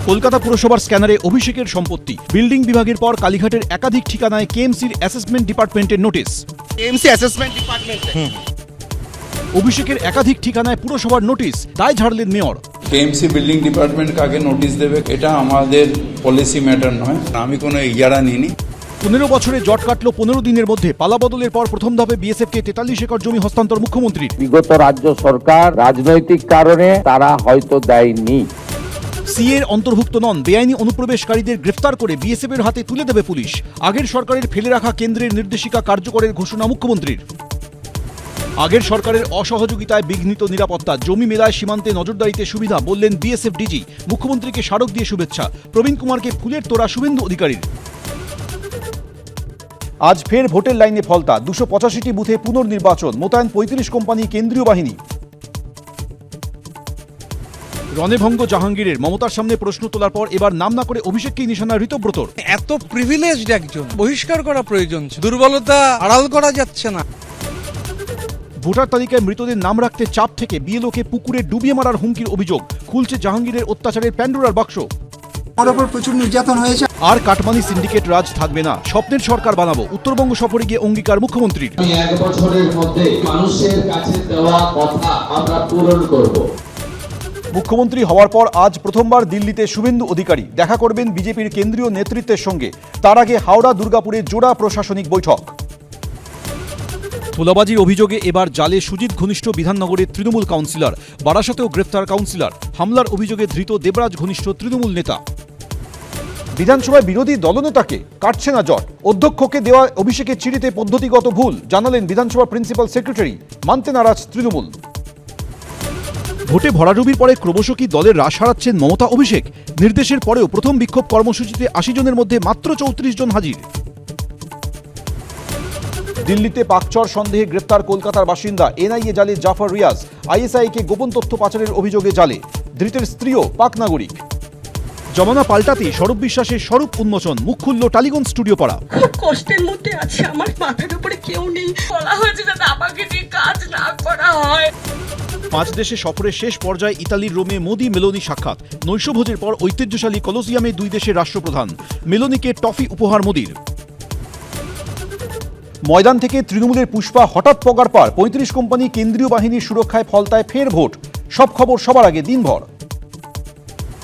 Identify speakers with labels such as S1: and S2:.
S1: কলকাতা পুরসভার স্ক্যানারে অভিষেকের সম্পত্তি, বিল্ডিং বিভাগের পর কালীঘাটের একাধিক ঠিকানায় কেএমসির অ্যাসেসমেন্ট ডিপার্টমেন্টের নোটিশ।
S2: কেএমসি অ্যাসেসমেন্ট ডিপার্টমেন্ট
S1: অভিষেকের একাধিক ঠিকানায় পুরসভার নোটিশ, দায় ঝাড়লেন মেয়র।
S3: কেএমসি বিল্ডিং ডিপার্টমেন্টকে আগে নোটিশ দেবে, এটা আমাদের পলিসি ম্যাটার নয়, আমি কোনো ইজারা নিইনি।
S1: 15 বছরে জট কাটল 15 দিনের মধ্যে। পালাবদলের পর প্রথম ধাপে বিএসএফকে 43 একর জমি হস্তান্তর মুখ্যমন্ত্রীর।
S4: বিগত রাজ্য সরকার রাজনৈতিক কারণে তারা হয়তো দেয়নি।
S1: সিএর অন্তর্ভুক্ত নন বেআইনি অনুপ্রবেশকারীদের গ্রেফতার করে বিএসএফের হাতে তুলে দেবে পুলিশ। আগের সরকারের ফেলে রাখা কেন্দ্রের নির্দেশিকা কার্যকরের ঘোষণা মুখ্যমন্ত্রীর। আগের সরকারের অসহযোগিতায় বিঘ্নিত নিরাপত্তা, জমি মেলায় সীমান্তে নজরদারিতে সুবিধা, বললেন বিএসএফ ডিজি। মুখ্যমন্ত্রীকে স্মারক দিয়ে শুভেচ্ছা। প্রবীণ কুমারকে ফুলের তোড়া শুভেন্দু অধিকারীর। আজ ফের ভোটের লাইনে ফলতা, 285টি বুথে পুনর্নির্বাচন, মোতায়েন 35 কোম্পানি কেন্দ্রীয় বাহিনী। রণেভঙ্গ জাহাঙ্গীরের, মমতার সামনে প্রশ্ন তোলার পর এবার নাম না করে অভিষেককেই নিশানা ঋতব্রতর।
S5: এত প্রিভিলেজড একজন, বহিষ্কার করা প্রয়োজন, দুর্বলতা আড়াল করা যাচ্ছে না।
S1: ভোটার তালিকায় মৃতদের নাম রাখতে চাপ থেকে বিএলওকে পুকুরে ডুবিয়ে মারার হুমকির অভিযোগ। খুলছে জাহাঙ্গীরের অত্যাচারের প্যান্ডোরার বাক্স।
S2: আমার উপর প্রচুর নির্যাতন হয়েছে।
S1: আর কাটমানি সিন্ডিকেট রাজ থাকবে না, স্বপ্নের সরকার বানাবো, উত্তরবঙ্গ সফরে গিয়ে অঙ্গীকার মুখ্যমন্ত্রীর।
S6: আমি 1 বছরের মধ্যে মানুষের কাছে দেওয়া কথা আমরা পূরণ করব।
S1: মুখ্যমন্ত্রী হওয়ার পর আজ প্রথমবার দিল্লিতে শুভেন্দু অধিকারী দেখা করবেন বিজেপির কেন্দ্রীয় নেতৃত্বের সঙ্গে। তার আগে হাওড়া দুর্গাপুরে জোড়া প্রশাসনিক বৈঠক। তোলাবাজির অভিযোগে এবার জালে সুজিত ঘনিষ্ঠ বিধাননগরের তৃণমূল কাউন্সিলর। বারাসাতেও গ্রেফতার কাউন্সিলর। হামলার অভিযোগে ধৃত দেবরাজ ঘনিষ্ঠ তৃণমূল নেতা। বিধানসভায় বিরোধী দলনেতাকে কাটছে না জট। অধ্যক্ষকে দেওয়া অভিষেকের চিঠিতে পদ্ধতিগত ভুল, জানালেন বিধানসভার প্রিন্সিপাল সেক্রেটারি। মানতে নারাজ তৃণমূল। ভোটে ভরাডুবির পরে ক্রমশ কি দলের রাশ হারাচ্ছেন মমতা অভিষেক? নির্দেশের পরেও প্রথম বিক্ষোভ কর্মসূচিতে 80 জনের মধ্যে মাত্র 34 জন হাজির। দিল্লিতে পাকচর সন্দেহে গ্রেফতার কলকাতার বাসিন্দা এনআইএ জালে জাফর রিয়াজ। আইএসআইকে গোপন তথ্য পাচারের অভিযোগে জালে। ধৃতের স্ত্রীও পাক নাগরিক। জমানা পাল্টাতেই স্বরূপ বিশ্বাসের স্বরূপ উন্মোচন, মুখ খুলল টালিগঞ্জ স্টুডিও পাড়া।
S7: খুব কষ্টের মধ্যে আছে, আমার মাথার উপরে কেউ নেই। বলা হয়েছে যাতে আমাকে দিয়ে কাজ না করা হয়।
S1: 5 দেশে সফরের শেষ পর্যায়ে ইতালির রোমে মোদি মেলোনি সাক্ষাৎ। নৈশভোজের পর ঐতিহ্যশালী কলোসিয়ামে 2 দেশের রাষ্ট্রপ্রধান। মেলোনিকে ট্রফি উপহার মোদির। ময়দান থেকে তৃণমূলের পুষ্পা হঠাৎ পগার পার, 35 কোম্পানি কেন্দ্রীয় বাহিনীর সুরক্ষায় ফলতায় ফের ভোট। সব খবর সবার আগে দিনভর।